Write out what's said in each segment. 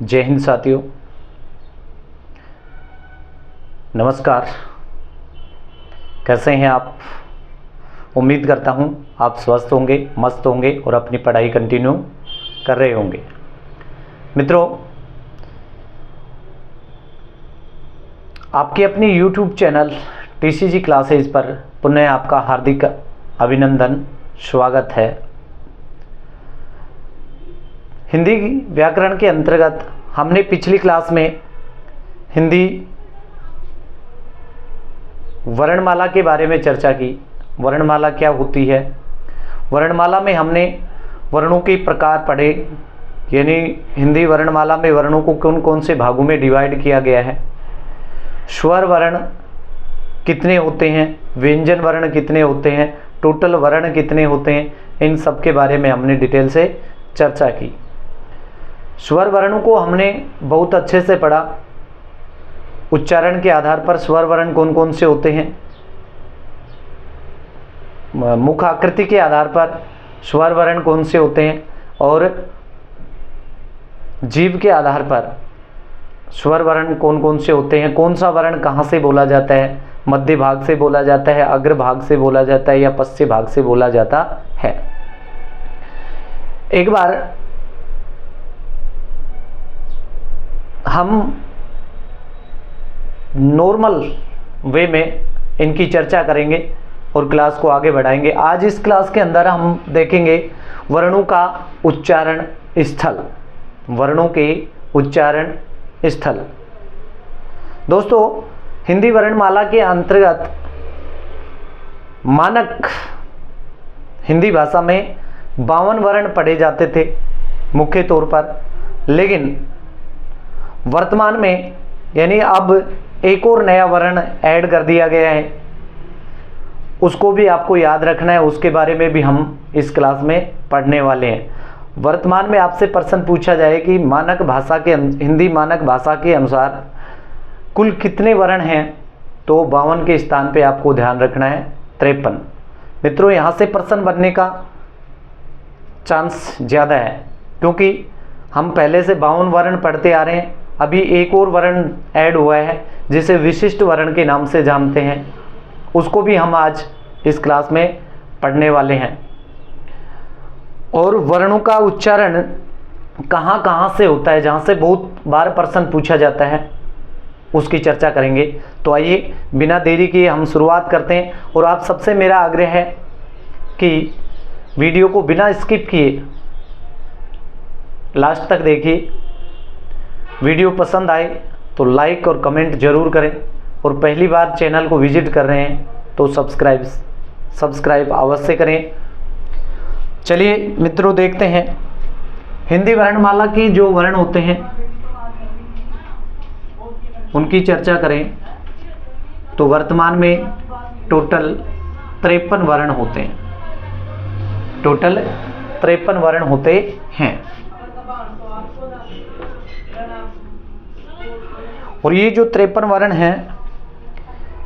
जय हिंद साथियों, नमस्कार। कैसे हैं आप? उम्मीद करता हूं आप स्वस्थ होंगे, मस्त होंगे और अपनी पढ़ाई कंटिन्यू कर रहे होंगे। मित्रों, आपके अपनी YouTube चैनल TCG क्लासेज पर पुनः आपका हार्दिक अभिनंदन, स्वागत है। हिंदी व्याकरण के अंतर्गत हमने पिछली क्लास में हिंदी वर्णमाला के बारे में चर्चा की। वर्णमाला क्या होती है? वर्णमाला में हमने वर्णों के प्रकार पढ़े, यानी हिंदी वर्णमाला में वर्णों को कौन कौन से भागों में डिवाइड किया गया है, स्वर वर्ण कितने होते हैं, व्यंजन वर्ण कितने होते हैं, टोटल वर्ण कितने होते हैं, इन सब के बारे में हमने डिटेल से चर्चा की। स्वर वर्णों को हमने बहुत अच्छे से पढ़ा। उच्चारण के आधार पर स्वर वर्ण कौन कौन से होते हैं, मुख आकृति के आधार पर स्वर वर्ण कौन से होते हैं और जीभ के आधार पर स्वर वर्ण कौन कौन से होते हैं, कौन सा वर्ण कहाँ से बोला जाता है, मध्य भाग से बोला जाता है, अग्र भाग से बोला जाता है या पश्चिम भाग से बोला जाता है। एक बार हम नॉर्मल वे में इनकी चर्चा करेंगे और क्लास को आगे बढ़ाएंगे। आज इस क्लास के अंदर हम देखेंगे वर्णों का उच्चारण स्थल, वर्णों के उच्चारण स्थल। दोस्तों, हिंदी वर्णमाला के अंतर्गत मानक हिंदी भाषा में 52 वर्ण पढ़े जाते थे मुख्य तौर पर, लेकिन वर्तमान में यानी अब एक और नया वर्ण ऐड कर दिया गया है। उसको भी आपको याद रखना है, उसके बारे में भी हम इस क्लास में पढ़ने वाले हैं। वर्तमान में आपसे प्रश्न पूछा जाए कि मानक भाषा के हिंदी मानक भाषा के अनुसार कुल कितने वर्ण हैं, तो 52 के स्थान पे आपको ध्यान रखना है 53। मित्रों, यहाँ से प्रश्न बनने का चांस ज़्यादा है, क्योंकि हम पहले से 52 वर्ण पढ़ते आ रहे हैं। अभी एक और वर्ण ऐड हुआ है जिसे विशिष्ट वर्ण के नाम से जानते हैं, उसको भी हम आज इस क्लास में पढ़ने वाले हैं। और वर्णों का उच्चारण कहाँ कहाँ से होता है, जहाँ से बहुत बार प्रश्न पूछा जाता है, उसकी चर्चा करेंगे। तो आइए बिना देरी किए हम शुरुआत करते हैं। और आप सबसे मेरा आग्रह है कि वीडियो को बिना स्किप किए लास्ट तक देखिए। वीडियो पसंद आए तो लाइक और कमेंट जरूर करें, और पहली बार चैनल को विजिट कर रहे हैं तो सब्सक्राइब अवश्य करें। चलिए मित्रों, देखते हैं हिंदी वर्णमाला की जो वर्ण होते हैं उनकी चर्चा करें तो वर्तमान में टोटल 53 वर्ण होते हैं। टोटल 53 वर्ण होते हैं। और ये जो 53 वर्ण हैं,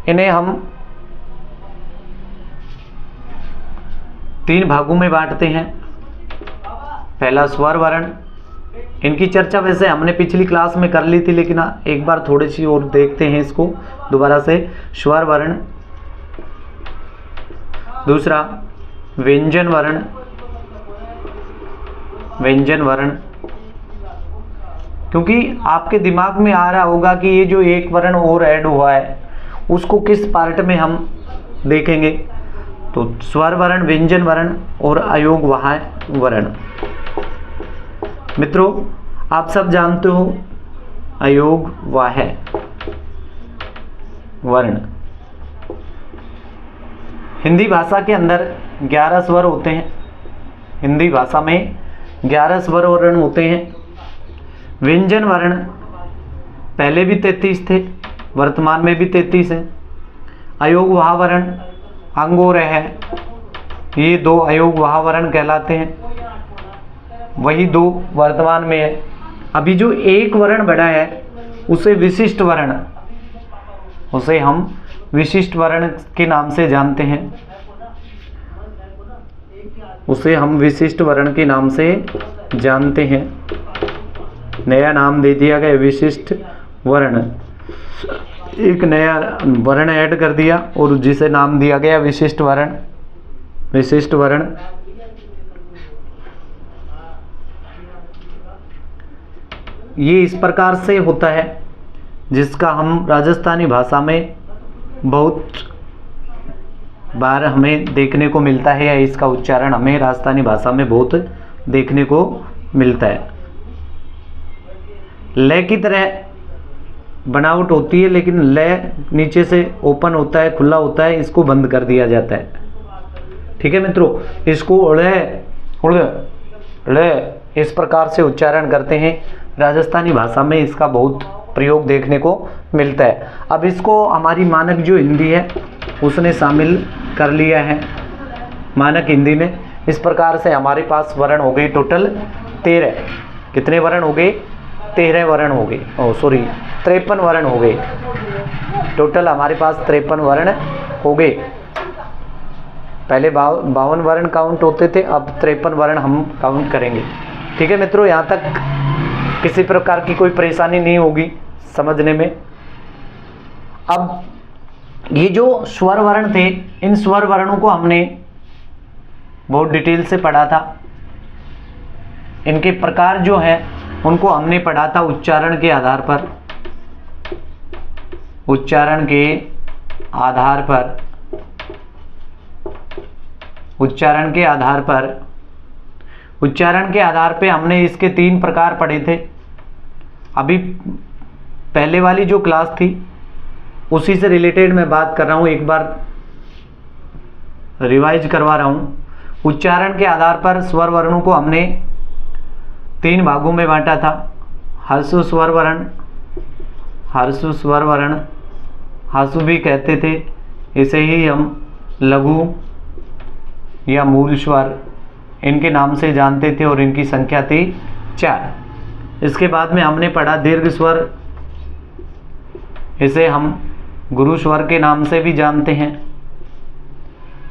इन्हें हम 3 भागों में बांटते हैं। पहला स्वर वर्ण, इनकी चर्चा वैसे हमने पिछली क्लास में कर ली थी, लेकिन एक बार थोड़ी सी और देखते हैं इसको दोबारा से। स्वर वर्ण, दूसरा व्यंजन वर्ण, व्यंजन वर्ण, क्योंकि आपके दिमाग में आ रहा होगा कि ये जो एक वर्ण और ऐड हुआ है उसको किस पार्ट में हम देखेंगे, तो स्वर वर्ण, व्यंजन वर्ण और अयोगवाह वर्ण। मित्रों, आप सब जानते हो अयोगवाह वर्ण। हिंदी भाषा के अंदर 11 स्वर होते हैं। हिंदी भाषा में 11 स्वर वर्ण होते हैं। व्यंजन वर्ण पहले भी 33 थे, वर्तमान में भी 33 हैं। अयोगवाह वर्ण अंग और है, ये 2 अयोगवाह वर्ण कहलाते हैं। वही 2 वर्तमान में है। अभी जो एक वर्ण बढ़ा है उसे विशिष्ट वर्ण, उसे हम विशिष्ट वर्ण के नाम से जानते हैं। उसे हम विशिष्ट वर्ण के नाम से जानते हैं। नया नाम दे दिया गया विशिष्ट वर्ण। एक नया वर्ण ऐड कर दिया और जिसे नाम दिया गया विशिष्ट वर्ण। विशिष्ट वर्ण ये इस प्रकार से होता है, जिसका हम राजस्थानी भाषा में बहुत बार हमें देखने को मिलता है, या इसका उच्चारण हमें राजस्थानी भाषा में बहुत देखने को मिलता है। लय की तरह बनावट होती है, लेकिन लय नीचे से ओपन होता है, खुला होता है, इसको बंद कर दिया जाता है। ठीक है मित्रों, इसको लय इस प्रकार से उच्चारण करते हैं। राजस्थानी भाषा में इसका बहुत प्रयोग देखने को मिलता है। अब इसको हमारी मानक जो हिंदी है उसने शामिल कर लिया है मानक हिंदी में। इस प्रकार से हमारे पास वर्ण हो गए टोटल 13। कितने वर्ण हो गए? 13 वर्ण हो गए। 53 वर्ण हो गए। टोटल हमारे पास 53 वर्ण हो गए। पहले 52 वर्ण काउंट होते थे, अब 53 वर्ण हम काउंट करेंगे। ठीक है मित्रों, यहाँ तक किसी प्रकार की कोई परेशानी नहीं होगी समझने में। अब ये जो स्वर वर्ण थे, इन स्वर वर्णों को हमने बहुत डिटेल से पढ़ा था। इनके प्रकार जो है उनको हमने पढ़ा था उच्चारण के आधार पर। उच्चारण के आधार पर, उच्चारण के आधार पर, उच्चारण के आधार पे हमने इसके 3 प्रकार पढ़े थे। अभी पहले वाली जो क्लास थी उसी से रिलेटेड मैं बात कर रहा हूँ, एक बार रिवाइज करवा रहा हूँ। उच्चारण के आधार पर स्वर वर्णों को हमने 3 भागों में बांटा था। हर्षु स्वर वर्ण, हर्षु स्वर वर्ण, हर्षु भी कहते थे, इसे ही हम लघु या मूल स्वर इनके नाम से जानते थे और इनकी संख्या थी 4। इसके बाद में हमने पढ़ा दीर्घ स्वर, इसे हम गुरु स्वर के नाम से भी जानते हैं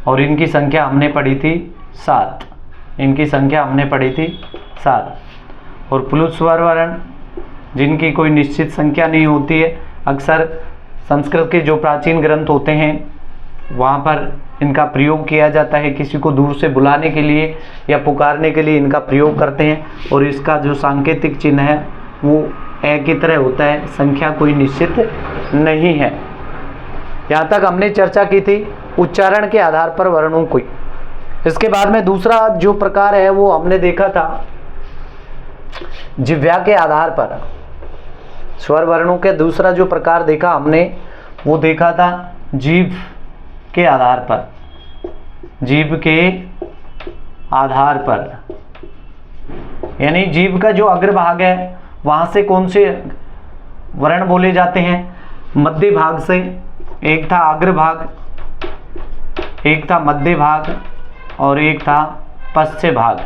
और इनकी संख्या हमने पढ़ी थी 7। इनकी संख्या हमने पढ़ी थी 7। और प्लुत स्वर वर्ण, जिनकी कोई निश्चित संख्या नहीं होती है, अक्सर संस्कृत के जो प्राचीन ग्रंथ होते हैं वहाँ पर इनका प्रयोग किया जाता है। किसी को दूर से बुलाने के लिए या पुकारने के लिए इनका प्रयोग करते हैं, और इसका जो सांकेतिक चिन्ह है वो ए की तरह होता है, संख्या कोई निश्चित नहीं है। यहाँ तक हमने चर्चा की थी उच्चारण के आधार पर वर्णों की। इसके बाद में दूसरा जो प्रकार है वो हमने देखा था जिह्वा के आधार पर। स्वर वर्णों के दूसरा जो प्रकार देखा हमने वो देखा था जीभ के आधार पर। जीभ के आधार पर, यानी जीभ का जो अग्रभाग है वहां से कौन से वर्ण बोले जाते हैं? मध्य भाग से। एक था अग्रभाग, एक था मध्य भाग और एक था पश्च भाग।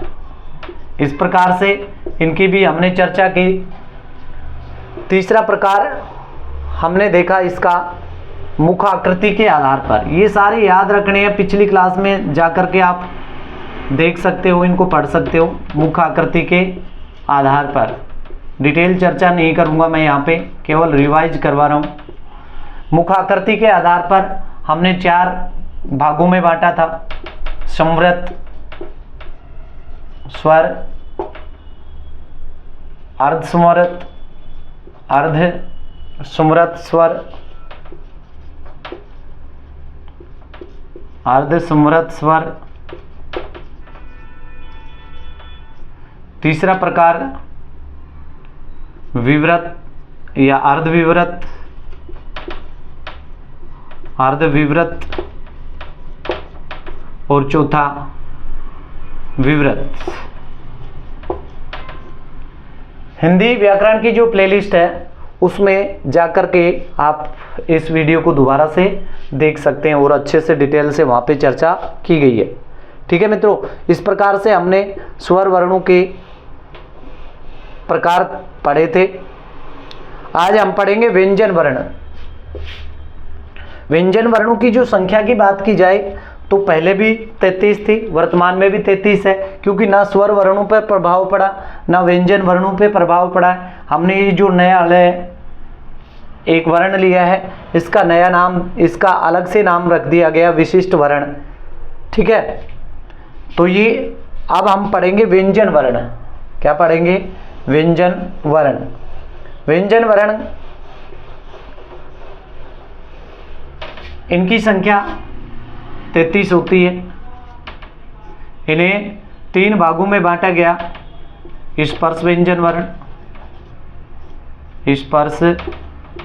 इस प्रकार से इनकी भी हमने चर्चा की। तीसरा प्रकार हमने देखा इसका मुख आकृति के आधार पर। ये सारे याद रखने हैं, पिछली क्लास में जाकर के आप देख सकते हो, इनको पढ़ सकते हो। मुख आकृति के आधार पर डिटेल चर्चा नहीं करूंगा मैं, यहाँ पे केवल रिवाइज करवा रहा हूँ। मुख आकृति के आधार पर हमने 4 भागों में बांटा था। संवृत स्वर, अर्ध संवृत, अर्ध संवृत स्वर, अर्ध संवृत स्वर। तीसरा प्रकार विवृत या अर्धविवृत, अर्धविवृत, और चौथा विवृत। हिंदी व्याकरण की जो प्लेलिस्ट है उसमें जाकर के आप इस वीडियो को दोबारा से देख सकते हैं और अच्छे से डिटेल से वहाँ पे चर्चा की गई है। ठीक है मित्रों, इस प्रकार से हमने स्वर वर्णों के प्रकार पढ़े थे। आज हम पढ़ेंगे व्यंजन वर्ण। व्यंजन वर्णों की जो संख्या की बात की जाए तो पहले भी 33 थी, वर्तमान में भी 33 है, क्योंकि ना स्वर वर्णों पर प्रभाव पड़ा ना व्यंजन वर्णों पर प्रभाव पड़ा है। हमने ये जो नया एक वर्ण लिया है, इसका नया नाम, इसका अलग से नाम रख दिया गया विशिष्ट वर्ण। ठीक है, तो ये अब हम पढ़ेंगे व्यंजन वर्ण। क्या पढ़ेंगे? व्यंजन वर्ण। व्यंजन वर्ण इनकी संख्या 33 होती है। इन्हें 3 भागों में बांटा गया। स्पर्श व्यंजन वर्ण, स्पर्श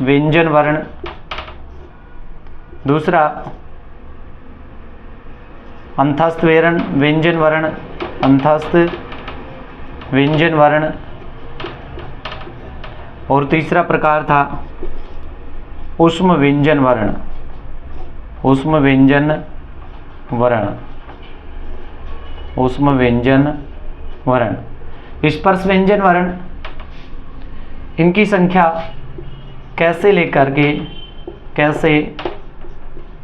व्यंजन वर्ण, दूसरा अंतस्थ व्यंजन वर्ण, अंतस्थ व्यंजन वर्ण, और तीसरा प्रकार था ऊष्म व्यंजन वर्ण, ऊष्म व्यंजन वर्ण, ऊष्म व्यंजन वर्ण। स्पर्श व्यंजन वर्ण इनकी संख्या कैसे लेकर के कैसे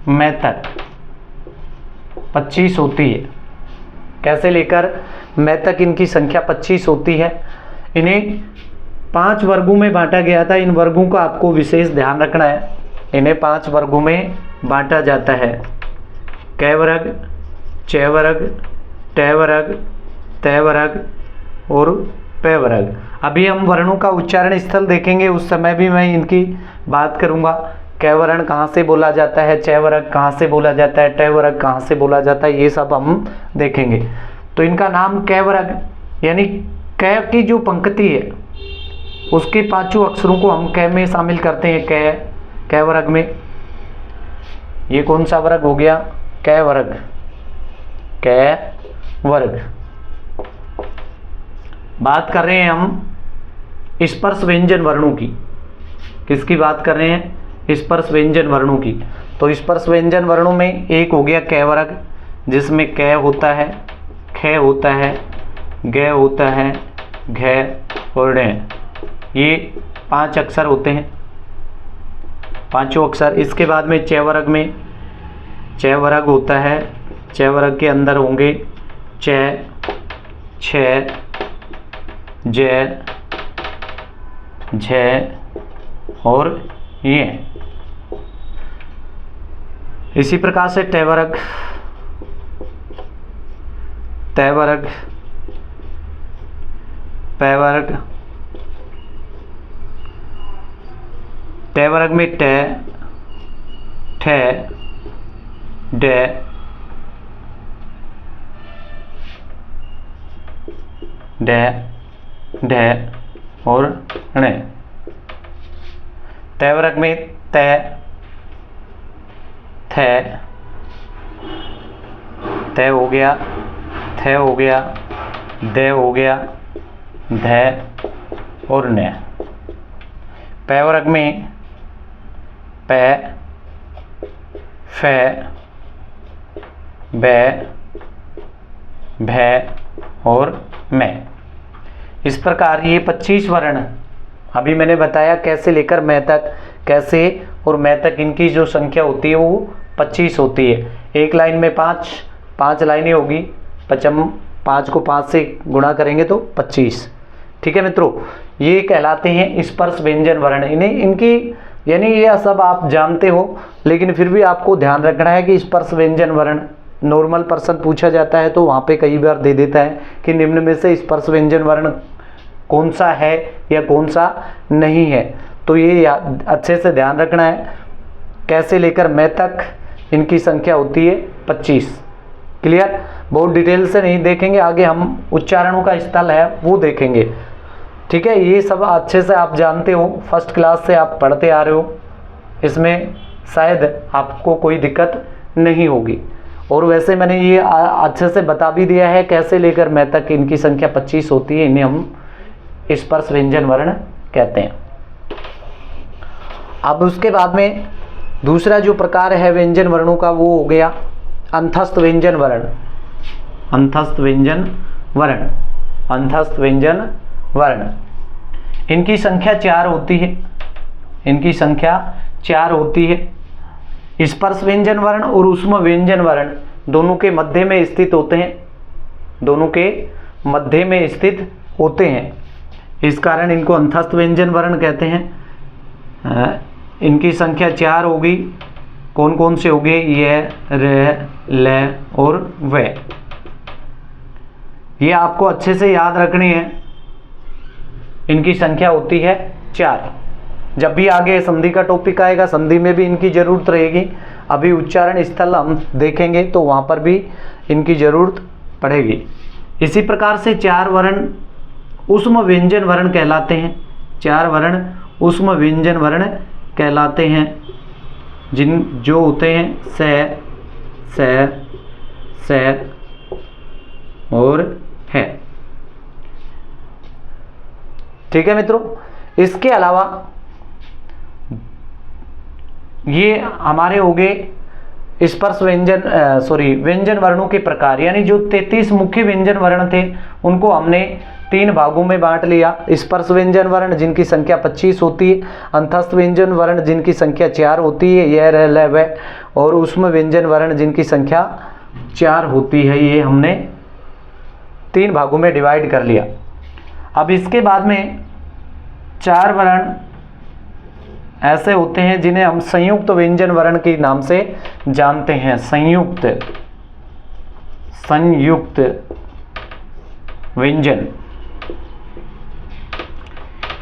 मैं तक 25 होती है। कैसे लेकर मैं तक इनकी संख्या 25 होती है। इन्हें 5 वर्गों में बांटा गया था। इन वर्गों का आपको विशेष ध्यान रखना है। इन्हें 5 वर्गों में बांटा जाता है। कै वर्ग, चै वर्ग, टै वर्ग, तै वर्ग और पै वर्ग। अभी हम वर्णों का उच्चारण स्थल देखेंगे, उस समय भी मैं इनकी बात करूंगा। कै वर्ण कहाँ से बोला जाता है, चै वर्ग कहाँ से बोला जाता है, टै वर्ग कहाँ से बोला जाता है, ये सब हम देखेंगे। तो इनका नाम कै वर्ग, यानी कै की जो पंक्ति है उसके 5 अक्षरों को हम कै में शामिल करते हैं। कै वर्ग में ये कौन सा वर्ग हो गया? कै वर्ग, कै वर्ग। बात कर रहे हैं हम स्पर्श व्यंजन वर्णों की। किसकी बात कर रहे हैं? स्पर्श व्यंजन वर्णों की। तो स्पर्श व्यंजन वर्णों में एक हो गया कै वर्ग, जिसमें कै होता है, ख होता है, ग होता है, घ और ण। ये 5 अक्षर होते हैं, 5 अक्षर। इसके बाद में चै वर्ग में चै वर्ग होता है। चै वर्ग के अंदर होंगे चै, छ, ज, झ और ये। इसी प्रकार से टै वर्ग, तै वर्ग, पै वर्ग। टै वर्ग में टै, ठै, डै, डै, ढै और ण। तै वर्ग में तै, थ, तै हो गया, थ हो गया, द हो गया, ध और न। पै वर्ग में पै, फ, बै, भै और मैं। इस प्रकार ये 25 वर्ण अभी मैंने बताया कैसे लेकर मैं तक, कैसे और मैं तक इनकी जो संख्या होती है वो 25 होती है। एक लाइन में 5 लाइनें होगी, 5 को 5 से गुणा करेंगे तो 25। ठीक है मित्रों, ये कहलाते हैं स्पर्श व्यंजन वर्ण। इन्हें इनकी यानी ये सब आप जानते हो, लेकिन फिर भी आपको ध्यान रखना है कि स्पर्श व्यंजन वर्ण नॉर्मल पर्सन पूछा जाता है तो वहाँ पे कई बार दे देता है कि निम्न में से स्पर्श व्यंजन वर्ण कौन सा है या कौन सा नहीं है। तो ये अच्छे से ध्यान रखना है। कैसे लेकर मैं तक इनकी संख्या होती है 25। क्लियर? बहुत डिटेल से नहीं देखेंगे, आगे हम उच्चारणों का स्थल है वो देखेंगे। ठीक है, ये सब अच्छे से आप जानते हो, फर्स्ट क्लास से आप पढ़ते आ रहे हो, इसमें शायद आपको कोई दिक्कत नहीं होगी। और वैसे मैंने ये अच्छे से बता भी दिया है कैसे लेकर मैं तक इनकी संख्या 25 होती है। इन्हें हम स्पर्श व्यंजन वर्ण कहते हैं। अब उसके बाद में दूसरा जो प्रकार है व्यंजन वर्णों का वो हो गया अंतस्थ व्यंजन वर्ण। अंतस्थ व्यंजन वर्ण, अंतस्थ व्यंजन वर्ण। इनकी संख्या 4 होती है, इनकी संख्या 4 होती है। स्पर्श व्यंजन वर्ण और ऊष्म व्यंजन वर्ण दोनों के मध्य में स्थित होते हैं, दोनों के मध्य में स्थित होते हैं, इस कारण इनको अंतस्थ व्यंजन वर्ण कहते हैं। इनकी संख्या 4 होगी। कौन कौन से होंगे? य, र, ल और व। ये आपको अच्छे से याद रखनी है। इनकी संख्या होती है 4। जब भी आगे संधि का टॉपिक आएगा, संधि में भी इनकी जरूरत रहेगी। अभी उच्चारण स्थल हम देखेंगे तो वहाँ पर भी इनकी जरूरत पड़ेगी। इसी प्रकार से 4 वर्ण ऊष्म व्यंजन वर्ण कहलाते हैं। 4 वर्ण ऊष्म व्यंजन वर्ण कहलाते हैं, जो होते हैं से और है। ठीक है मित्रों, इसके अलावा ये हमारे हो गए स्पर्श व्यंजन व्यंजन वर्णों के प्रकार, यानी जो 33 मुख्य व्यंजन वर्ण थे उनको हमने 3 भागों में बांट लिया। स्पर्श व्यंजन वर्ण जिनकी संख्या 25 होती है, अंतस्थ व्यंजन वर्ण जिनकी संख्या 4 होती है, यह र ल व, और ऊष्म व्यंजन वर्ण जिनकी संख्या 4 होती है। ये हमने 3 भागों में डिवाइड कर लिया। अब इसके बाद में 4 वर्ण ऐसे होते हैं जिन्हें हम संयुक्त व्यंजन वर्ण के नाम से जानते हैं। संयुक्त व्यंजन,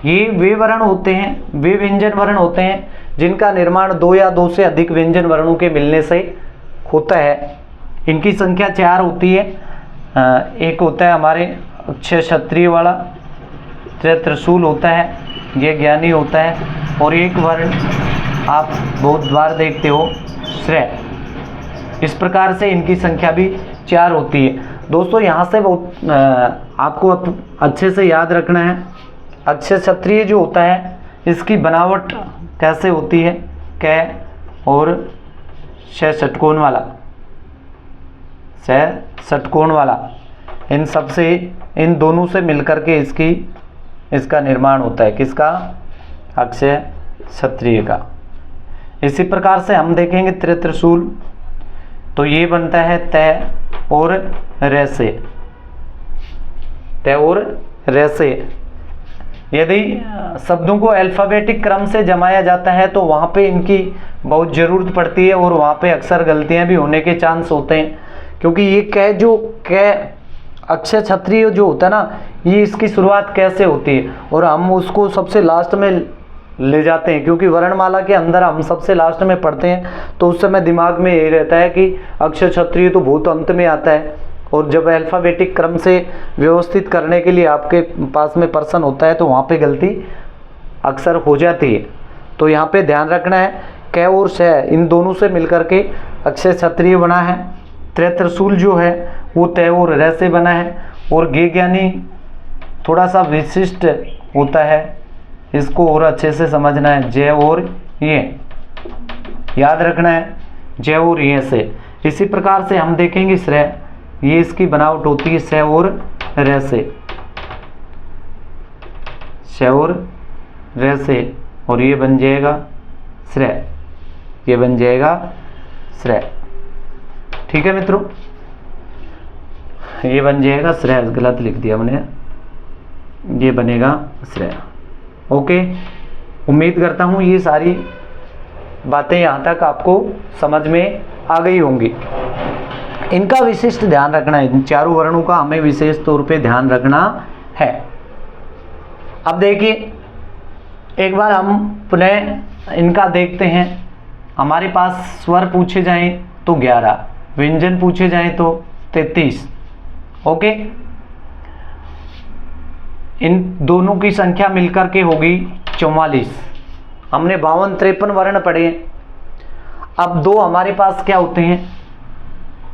ये वे वर्ण होते हैं, वे व्यंजन वर्ण होते हैं जिनका निर्माण 2 या 2 से अधिक व्यंजन वर्णों के मिलने से होता है। इनकी संख्या 4 होती है। एक होता है हमारे अक्षय क्षत्रिय वाला, त्रिशूल होता है, ये ज्ञानी होता है, और एक वर्ण आप बहुत बार देखते हो श्रेय। इस प्रकार से इनकी संख्या भी 4 होती है। दोस्तों यहाँ से बहुत आपको अच्छे से याद रखना है। अक्षय क्षत्रिय जो होता है इसकी बनावट कैसे होती है? क और श षटकोण वाला, षटकोण वाला, इन दोनों से मिलकर के इसका निर्माण होता है। किसका? अक्षय क्षत्रिय का। इसी प्रकार से हम देखेंगे त्रिशूल, तो ये बनता है तय और र से, तय और र से। यदि शब्दों को अल्फाबेटिक क्रम से जमाया जाता है तो वहाँ पे इनकी बहुत ज़रूरत पड़ती है और वहाँ पे अक्सर गलतियाँ भी होने के चांस होते हैं, क्योंकि ये क अक्षय क्षत्रिय जो होता है ना, ये इसकी शुरुआत कैसे होती है और हम उसको सबसे लास्ट में ले जाते हैं, क्योंकि वर्णमाला के अंदर हम सबसे लास्ट में पढ़ते हैं तो उस समय दिमाग में यही रहता है कि अक्षय क्षत्रिय तो बहुत अंत में आता है, और जब अल्फाबेटिक क्रम से व्यवस्थित करने के लिए आपके पास में पर्सन होता है तो वहाँ पे गलती अक्सर हो जाती है। तो यहाँ पे ध्यान रखना है, क और श इन दोनों से मिलकर के अक्षय क्षत्रिय बना है। त्रिशूल जो है वो तय और र से बना है, और गे ज्ञानी थोड़ा सा विशिष्ट होता है, इसको और अच्छे से समझना है। जय और ये याद रखना है, जय और ये से। इसी प्रकार से हम देखेंगे श्रेय, ये इसकी बनावट होती है स और र से, स और र से, और ये बन जाएगा श्रेय, ये बन जाएगा श्रेय। ठीक है मित्रों, ये बन जाएगा श्रेय, गलत लिख दिया हमने, ये बनेगा श्रेय। ओके, उम्मीद करता हूँ ये सारी बातें यहाँ तक आपको समझ में आ गई होंगी। इनका विशिष्ट ध्यान रखना है, इन चारों वर्णों का हमें विशेष तौर पे ध्यान रखना है। अब देखिए, एक बार हम पुनः इनका देखते हैं। हमारे पास स्वर पूछे जाएं तो 11, व्यंजन पूछे जाएं तो 33। ओके, इन दोनों की संख्या मिलकर के होगी 44। हमने 52-53 वर्ण पढ़े। अब 2 हमारे पास क्या होते हैं?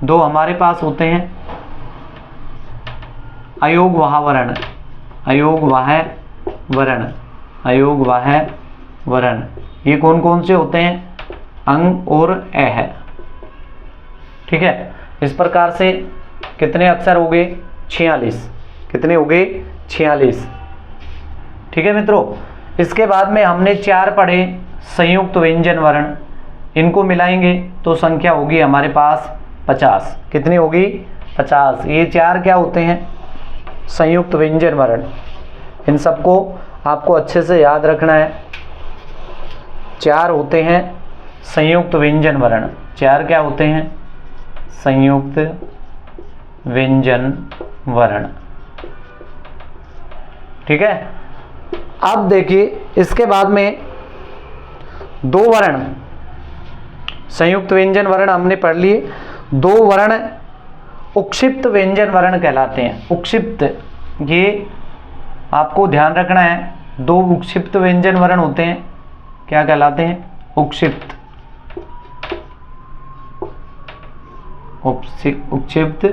2 हमारे पास होते हैं अयोग वाह वर्ण, अयोग वाह वर्ण, अयोग वाह वर्ण। ये कौन कौन से होते हैं? अंग और ए है। ठीक है, इस प्रकार से कितने अक्षर हो गए? 46। कितने हो गए? 46। ठीक है मित्रों, इसके बाद में हमने 4 पढ़े संयुक्त व्यंजन वर्ण। इनको मिलाएंगे तो संख्या होगी हमारे पास 50। कितनी होगी? 50। ये 4 क्या होते हैं? संयुक्त व्यंजन वर्ण। इन सबको आपको अच्छे से याद रखना है। 4 होते हैं संयुक्त व्यंजन वर्ण। 4 क्या होते हैं? संयुक्त व्यंजन वर्ण। ठीक है। अब देखिए इसके बाद में 2 वर्ण, संयुक्त व्यंजन वर्ण हमने पढ़ लिए। 2 वर्ण उक्षिप्त व्यंजन वर्ण कहलाते हैं। उक्षिप्त, ये आपको ध्यान रखना है। 2 उक्षिप्त व्यंजन वर्ण होते हैं, क्या कहलाते हैं? उक्षिप्त। उक्षिप्त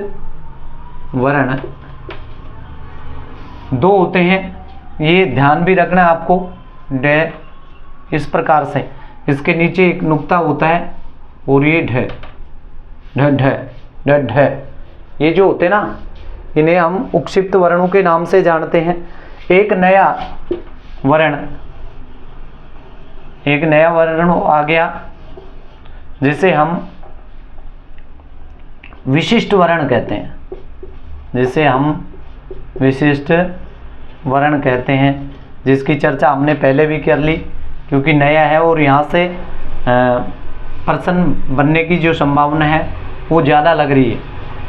वर्ण 2 होते हैं, ये ध्यान भी रखना है आपको। डे, इस प्रकार से इसके नीचे एक नुक्ता होता है और ये ढ ढ ढ ढ ढ, ये जो होते हैं ना, इन्हें हम उक्षिप्त वर्णों के नाम से जानते हैं। एक नया वर्ण आ गया जिसे हम विशिष्ट वर्ण कहते हैं, जिसे हम विशिष्ट वर्ण कहते हैं, जिसकी चर्चा हमने पहले भी कर ली। क्योंकि नया है और यहाँ से प्रश्न बनने की जो संभावना है वो ज़्यादा लग रही है।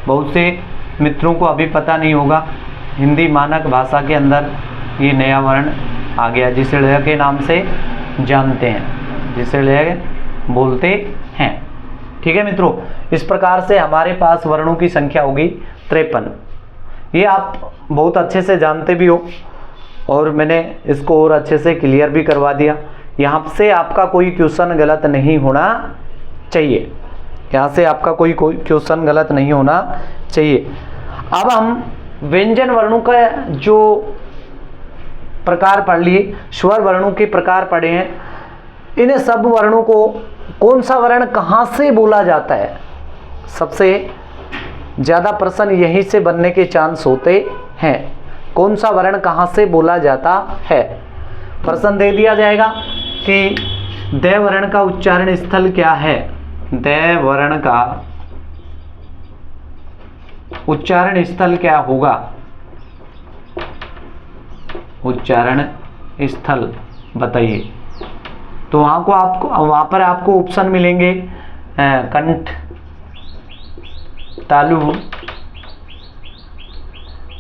बहुत से मित्रों को अभी पता नहीं होगा, हिंदी मानक भाषा के अंदर ये नया वर्ण आ गया, जिसे ळ के नाम से जानते हैं, जिसे ळ बोलते हैं। ठीक है मित्रों, इस प्रकार से हमारे पास वर्णों की संख्या होगी 53। ये आप बहुत अच्छे से जानते भी हो और मैंने इसको और अच्छे से क्लियर भी करवा दिया। यहाँ से आपका कोई क्वेश्चन गलत नहीं होना चाहिए, यहाँ से आपका कोई क्वेश्चन गलत नहीं होना चाहिए। अब हम व्यंजन वर्णों का जो प्रकार पढ़ लिए, स्वर वर्णों के प्रकार पढ़े हैं। इन सब वर्णों को कौन सा वर्ण कहाँ से बोला जाता है, सबसे ज़्यादा प्रश्न यहीं से बनने के चांस होते हैं। कौन सा वर्ण कहाँ से बोला जाता है? प्रश्न दे दिया जाएगा कि द वर्ण का उच्चारण स्थल क्या है। द वर्ण का उच्चारण स्थल क्या होगा? उच्चारण स्थल बताइए। तो वहाँ पर आपको ऑप्शन मिलेंगे कंठ तालु,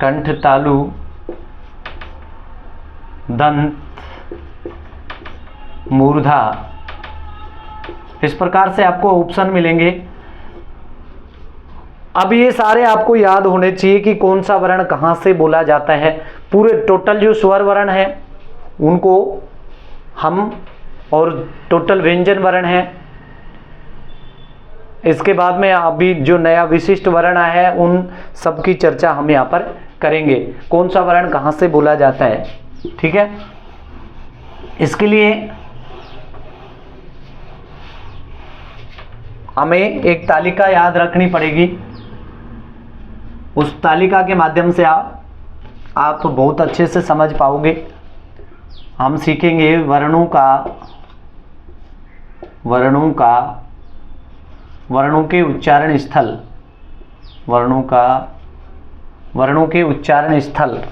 कंठ तालु, दंत, मूर्धा। इस प्रकार से आपको ऑप्शन मिलेंगे। अब ये सारे आपको याद होने चाहिए कि कौन सा वर्ण कहाँ से बोला जाता है। पूरे टोटल जो स्वर वर्ण है उनको हम, और टोटल व्यंजन वर्ण है, इसके बाद में अभी जो नया विशिष्ट वर्ण है उन सब की चर्चा हम यहाँ पर करेंगे, कौन सा वर्ण कहाँ से बोला जाता है। ठीक है, इसके लिए हमें एक तालिका याद रखनी पड़ेगी। उस तालिका के माध्यम से आप बहुत अच्छे से समझ पाओगे। हम सीखेंगे वर्णों के उच्चारण स्थल, वर्णों के उच्चारण स्थल,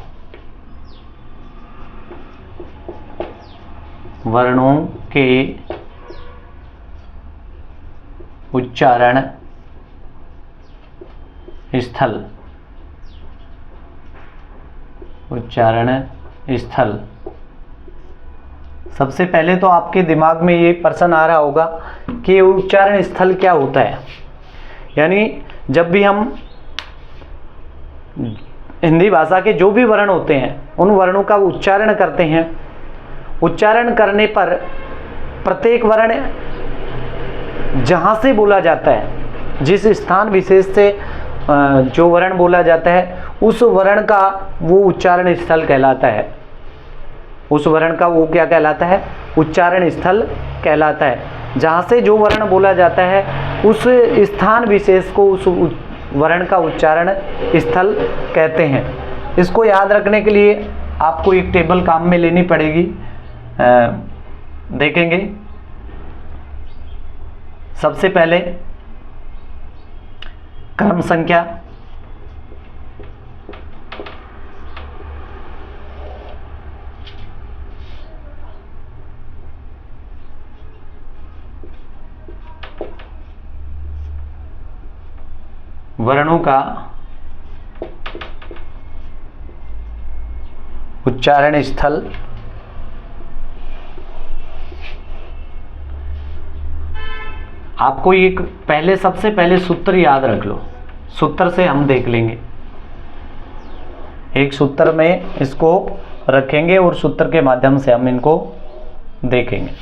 वर्णों के उच्चारण स्थल, उच्चारण स्थल। सबसे पहले तो आपके दिमाग में ये प्रश्न आ रहा होगा कि उच्चारण स्थल क्या होता है। यानी जब भी हम हिंदी भाषा के जो भी वर्ण होते हैं उन वर्णों का उच्चारण करते हैं, उच्चारण करने पर प्रत्येक वर्ण जहाँ से बोला जाता है, जिस स्थान विशेष से जो वर्ण बोला जाता है उस वर्ण का वो उच्चारण स्थल कहलाता है। उस वर्ण का वो क्या कहलाता है? उच्चारण स्थल कहलाता है। जहाँ से जो वर्ण बोला जाता है उस स्थान विशेष को उस वर्ण का उच्चारण स्थल कहते हैं। इसको याद रखने के लिए आपको एक टेबल काम में लेनी पड़ेगी। देखेंगे सबसे पहले क्रम संख्या, वर्णों का उच्चारण स्थल, आपको एक पहले सबसे पहले सूत्र याद रख लो, सूत्र से हम देख लेंगे। एक सूत्र में इसको रखेंगे और सूत्र के माध्यम से हम इनको देखेंगे।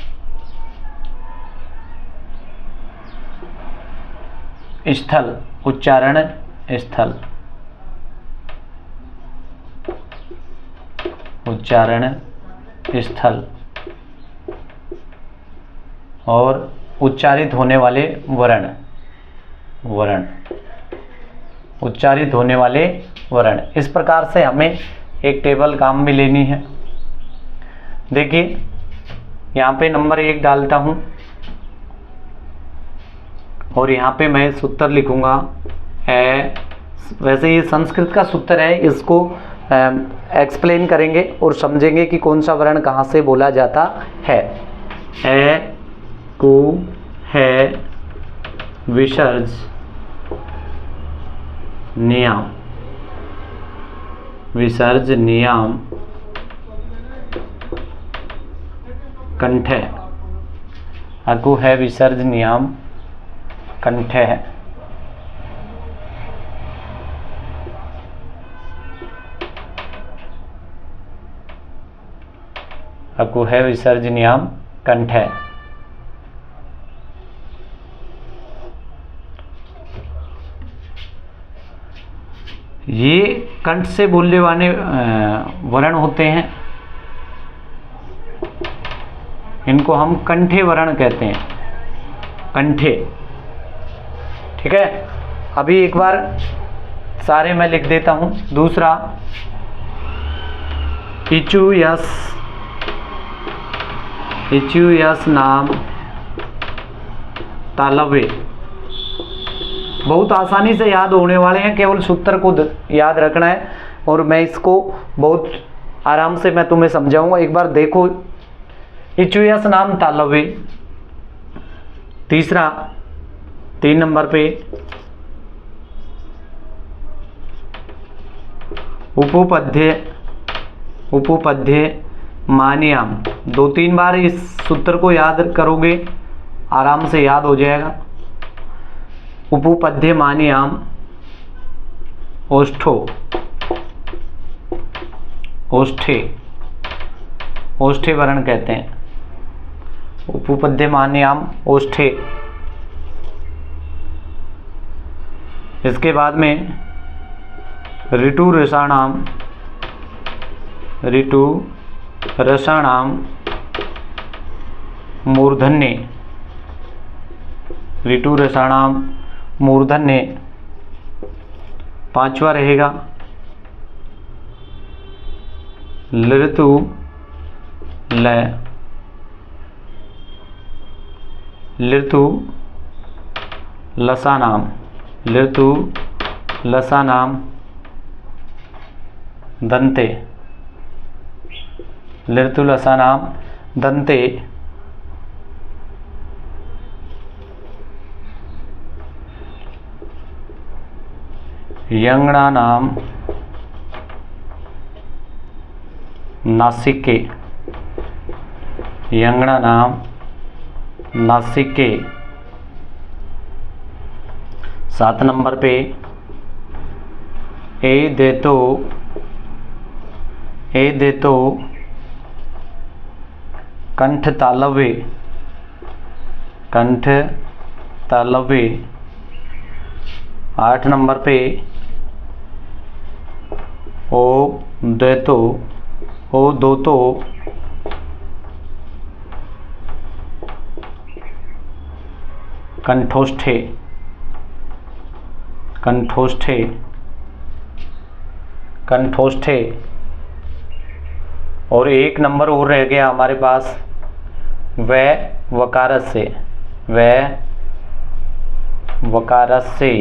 स्थल, उच्चारण स्थल, उच्चारण स्थल, और उच्चारित होने वाले वर्ण, वर्ण, उच्चारित होने वाले वर्ण। इस प्रकार से हमें एक टेबल काम में लेनी है। देखिए यहाँ पे नंबर 1 डालता हूँ और यहाँ पे मैं सूत्र लिखूंगा वैसे ये संस्कृत का सूत्र है, इसको एक्सप्लेन करेंगे और समझेंगे कि कौन सा वर्ण कहाँ से बोला जाता है। ए को है विसर्ज नियम, विसर्ज नियम कंठ, अकु है विसर्ज नियम कंठ है। अकु है विसर्ज नियम कंठ है। ये कंठ से बोलने वाले वर्ण होते हैं, इनको हम कंठे वर्ण कहते हैं, कंठे। ठीक है, अभी एक बार सारे मैं लिख देता हूं। दूसरा इचु यस, इचु यस नाम तालव्य, बहुत आसानी से याद होने वाले हैं, केवल सूत्र को याद रखना है और मैं इसको बहुत आराम से मैं तुम्हें समझाऊंगा। एक बार देखो, इचुयस नाम तालव्य। तीसरा 3 नंबर पे उपपद्य, उपपद्य मान्याम। 2-3 बार इस सूत्र को याद करोगे आराम से याद हो जाएगा। उपपद्य मान्याम ओष्ठो, ओष्ठे, ओष्ठे वर्ण कहते हैं। उपपद्य मान्याम ओष्ठे। इसके बाद में ऋतु रसाणाम, ऋतु रसाणाम मूर्धन्य, ऋतु रसाणाम मूर्धन्य। 5वां रहेगा लृतु लय, लृतु लसानाम, लृतु लसानाम दंते, लृतु लसानाम दंते। यंगणानाम नासिके, यंगणानाम नासिके। 7 नंबर पे ए देतो, ए देतो कंठ तालव्य, कंठ तालव्य। 8 नंबर पे ओ देतो, ओ दोतो कंठोष्ठे, कंठोष्ठे, कंठोष्ठे। और 1 नंबर और रह गया हमारे पास, वह वकारस से, वह वकारस से,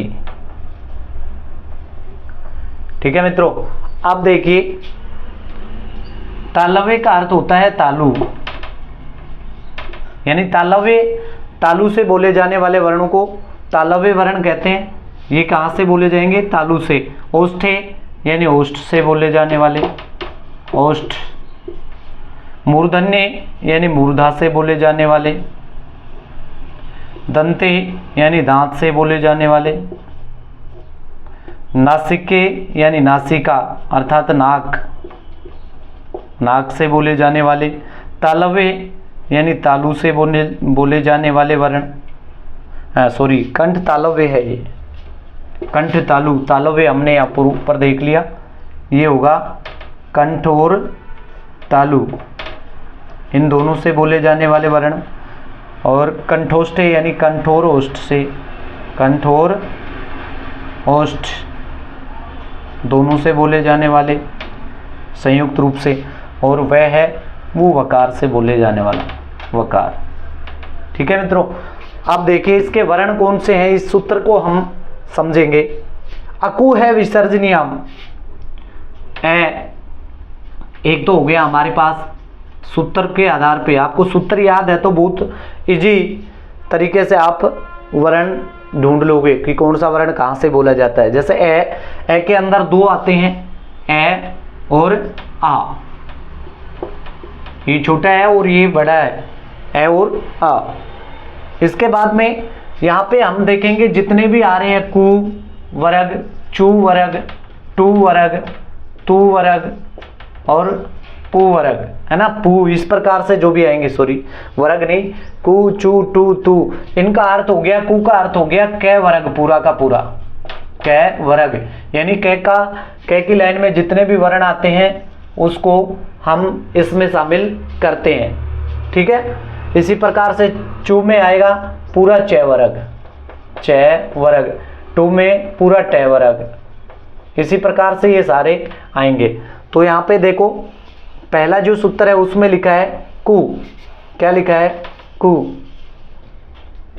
ठीक है मित्रों। अब देखिए तालव्य का अर्थ होता है तालु, यानी तालव्य, तालु से बोले जाने वाले वर्णों को तालव्य वर्ण कहते हैं। ये कहाँ से बोले जाएंगे? तालु से। ओष्ठे यानी ओष्ठ से बोले जाने वाले, ओष्ठ। मूर्धन्य यानी मूर्धा से बोले जाने वाले, दंते यानी दांत से बोले जाने वाले, नासिके यानी नासिका अर्थात नाक, नाक से बोले जाने वाले, तालव्य यानी तालु से बोले जाने वाले वर्ण, सॉरी कंठ तालव्य है ये, कंठ तालु, तालव्य हमने यहाँ पर ऊपर देख लिया, ये होगा कंठ और तालु, इन दोनों से बोले जाने वाले वर्ण। और कंठोष्ठ यानी कंठ और ओष्ठ से, कंठ और ओष्ठ दोनों से बोले जाने वाले संयुक्त रूप से। और वह है वो वकार से बोले जाने वाला, वकार। ठीक है मित्रों। अब देखिए इसके वर्ण कौन से हैं, इस सूत्र को हम समझेंगे। अकु है विसर्जनीयम, एक तो हो गया हमारे पास सूत्र के आधार पे। आपको सूत्र याद है तो बहुत इजी तरीके से आप वर्ण ढूंढ लोगे कि कौन सा वर्ण कहाँ से बोला जाता है। जैसे ए के अंदर दो आते हैं, ए और आ, ये छोटा है और ये बड़ा है, ए और आ। इसके बाद में यहाँ पे हम देखेंगे जितने भी आ रहे हैं, कु वर्ग, चू वर्ग, टू वर्ग, तू वर्ग और पू वर्ग, है ना। पू इस प्रकार से जो भी आएंगे, सॉरी वर्ग नहीं, कु चू टू तू, इनका अर्थ हो गया, कु का अर्थ हो गया कै वर्ग, पूरा का पूरा कै वर्ग। यानी कै की लाइन में जितने भी वर्ण आते हैं उसको हम इसमें शामिल करते हैं। ठीक है। इसी प्रकार से चू में आएगा पूरा च वर्ग, च वर्ग, टू में पूरा ट वर्ग, इसी प्रकार से ये सारे आएंगे। तो यहाँ पे देखो पहला जो सूत्र है उसमें लिखा है कु, क्या लिखा है? कु,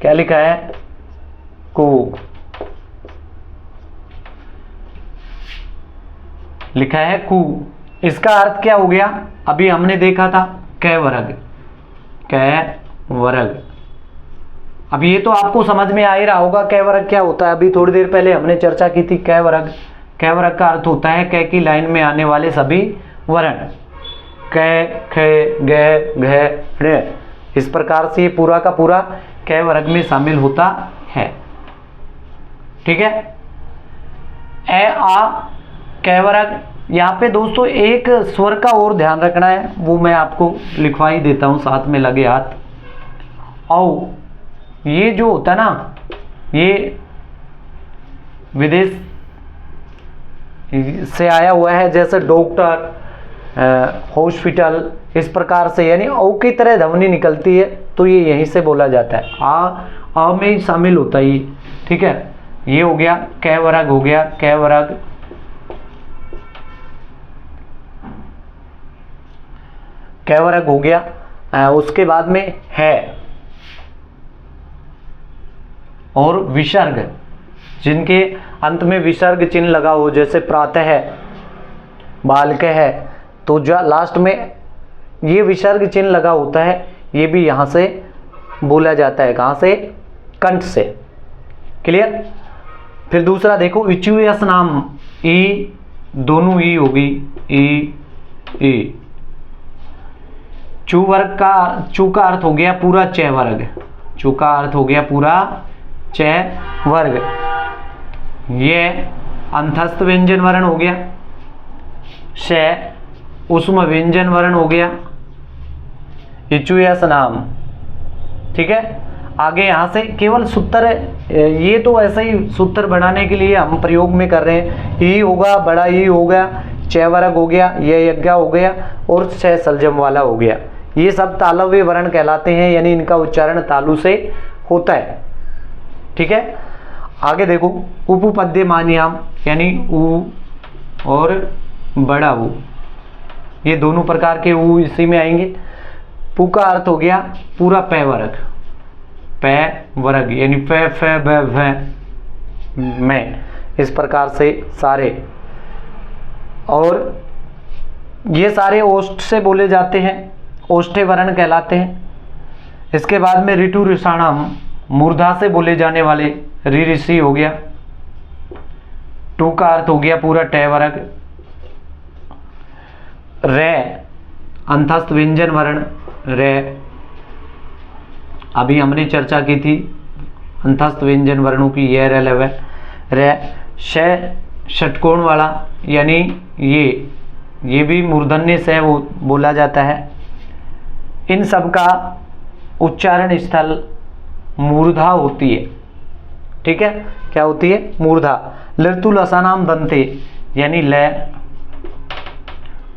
क्या लिखा है? कु, लिखा है कु। इसका अर्थ क्या हो गया? अभी हमने देखा था कै वर्ग, कै वर्ग। अब ये तो आपको समझ में आ ही रहा होगा कै वर्ग क्या होता है। अभी थोड़ी देर पहले हमने चर्चा की थी कै वर्ग। कै वर्ग का अर्थ होता है कै की लाइन में आने वाले सभी वर्ण, कै, खे, गे, घ, ण। इस प्रकार से ये पूरा का पूरा कै वर्ग में शामिल होता है। ठीक है। ए आ कै वर्ग। यहाँ पे दोस्तों एक स्वर का और ध्यान रखना है, वो मैं आपको लिखवा ही देता हूँ साथ में लगे हाथ। औ, ये जो होता है ना, ये विदेश से आया हुआ है, जैसे डॉक्टर, हॉस्पिटल, इस प्रकार से, यानी औ की तरह ध्वनि निकलती है तो ये यहीं से बोला जाता है। आ में ही शामिल होता है ये। ठीक है। ये हो गया कै वर्ग, हो गया कै वर्ग। कै वर्ग हो गया। उसके बाद में है और विसर्ग, जिनके अंत में विसर्ग चिन्ह लगा हो, जैसे प्रातः है, बालक है, तो जो लास्ट में ये विसर्ग चिन्ह लगा होता है, ये भी यहाँ से बोला जाता है। कहाँ से? कंठ से। क्लियर। फिर दूसरा देखो इचुयस नाम, ई, दोनों ई होगी, ई। चू वर्ग का, चू का अर्थ हो गया पूरा च वर्ग, चू का अर्थ हो गया पूरा च वर्ग। ये अंतस्थ व्यंजन वर्ण हो गया, श उष्म व्यंजन वर्ण हो गया, इचुयस नाम। ठीक है। आगे यहाँ से केवल सूत्र, ये तो ऐसे ही सूत्र बनाने के लिए हम प्रयोग में कर रहे हैं। ई होगा, बड़ा ई हो गया, च वर्ग हो गया, ये यज्ञ हो गया और छ सलजम वाला हो गया। ये सब तालव्य वर्ण कहलाते हैं, यानी इनका उच्चारण तालु से होता है। ठीक है। आगे देखो उपपद्यमान्याम, यानी उ और बड़ा उ, ये दोनों प्रकार के उ इसी में आएंगे। पु का अर्थ हो गया पूरा पै वर्ग, पै वर्ग, यानी फ, फ, ब, भ, मैं, इस प्रकार से सारे। और ये सारे ओष्ठ से बोले जाते हैं, ओष्ठे वर्ण कहलाते हैं। इसके बाद में ऋतु ऋषाणाम मूर्धा से बोले जाने वाले ऋ ऋषि हो गया। टू का अर्थ हो गया पूरा ट वर्ग। रे अंतस्थ व्यंजन वर्ण रे, अभी हमने चर्चा की थी अंतस्थ व्यंजन वर्णों की, ये रे लवे रे। श षटकोण वाला यानी ये भी मूर्धन्य से वो बोला जाता है। इन सब का उच्चारण स्थल मूर्धा होती है, ठीक है। क्या होती है? मूर्धा। लृतु लसानाम दंते यानी ल,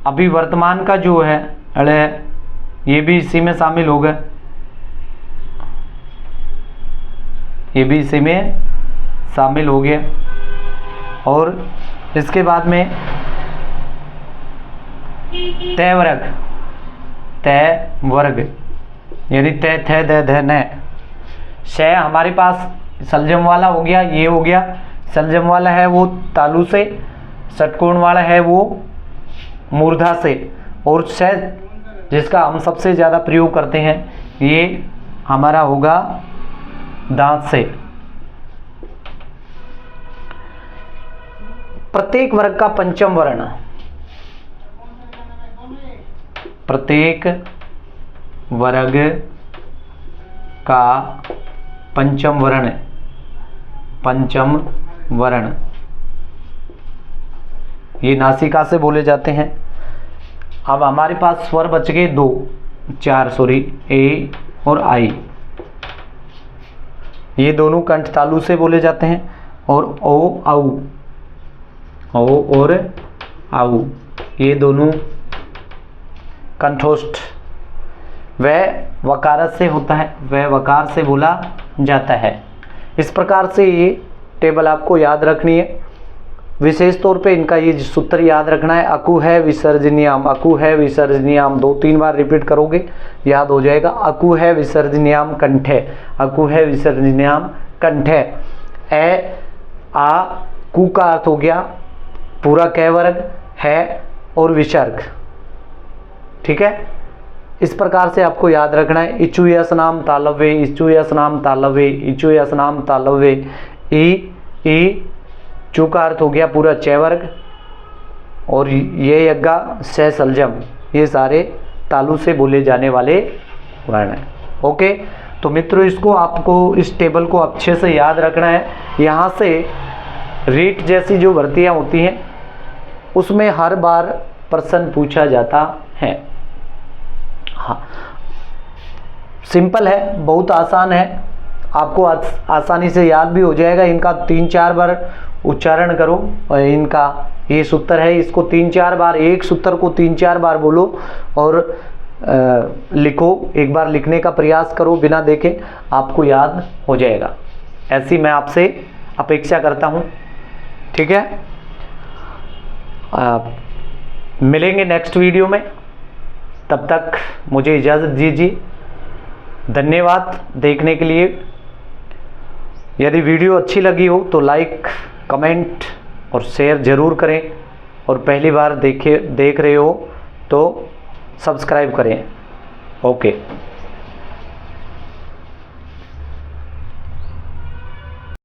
अभी वर्तमान का जो है अड़, ये भी इसी में शामिल होगा, ये भी इसी में शामिल हो गया। और इसके बाद में तय वर्ग, तय वर्ग यानी तय थ द ध न। श हमारे पास सलजम वाला हो गया, ये हो गया। सलजम वाला है वो तालु से, षटकोण वाला है वो मूर्धा से, और श जिसका हम सबसे ज़्यादा प्रयोग करते हैं ये हमारा होगा दांत से। प्रत्येक वर्ग का पंचम वर्ण, प्रत्येक वर्ग का पंचम वर्ण, पंचम वर्ण ये नासिका से बोले जाते हैं। अब हमारे पास स्वर बच गए दो, चार सॉरी, ए और आई। ये दोनों कंठ तालु से बोले जाते हैं। और ओ आउ, ओ और आउ ये दोनों कंठोष्ठ। वह वकारत से होता है, वह वकार से बोला जाता है। इस प्रकार से ये टेबल आपको याद रखनी है। विशेष तौर पे इनका ये सूत्र याद रखना है, अकु है विसर्जनीयाम, अकु है विसर्जनीयाम, 2-3 बार रिपीट करोगे याद हो जाएगा। अकु है विसर्जनीयाम कंठे, अकु है विसर्जनीयाम कंठे। ए आ कु का अर्थ हो गया पूरा कै वर्ग है और विसर्ग, ठीक है। इस प्रकार से आपको याद रखना है। इचु यस नाम तालव्य, इचु यस नाम तालव्य, इचु यस नाम तालव्य। ई चू का अर्थ हो गया पूरा च वर्ग, और ये यज्ञा स सलजम, ये सारे तालु से बोले जाने वाले वर्ण हैं। ओके, तो मित्रों इसको आपको इस टेबल को अच्छे से याद रखना है। यहाँ से रीट जैसी जो भर्तियाँ होती हैं उसमें हर बार प्रश्न पूछा जाता है। हाँ, सिंपल है, बहुत आसान है, आपको आसानी से याद भी हो जाएगा। इनका 3-4 बार उच्चारण करो, और इनका ये सूत्र है, इसको 3-4 बार, एक सूत्र को 3-4 बार बोलो और लिखो। एक बार लिखने का प्रयास करो, बिना देखे आपको याद हो जाएगा। ऐसी मैं आपसे अपेक्षा करता हूँ, ठीक है। मिलेंगे नेक्स्ट वीडियो में, तब तक मुझे इजाज़त दीजिए। धन्यवाद देखने के लिए। यदि वीडियो अच्छी लगी हो तो लाइक, कमेंट और शेयर ज़रूर करें, और पहली बार देख रहे हो तो सब्सक्राइब करें। ओके।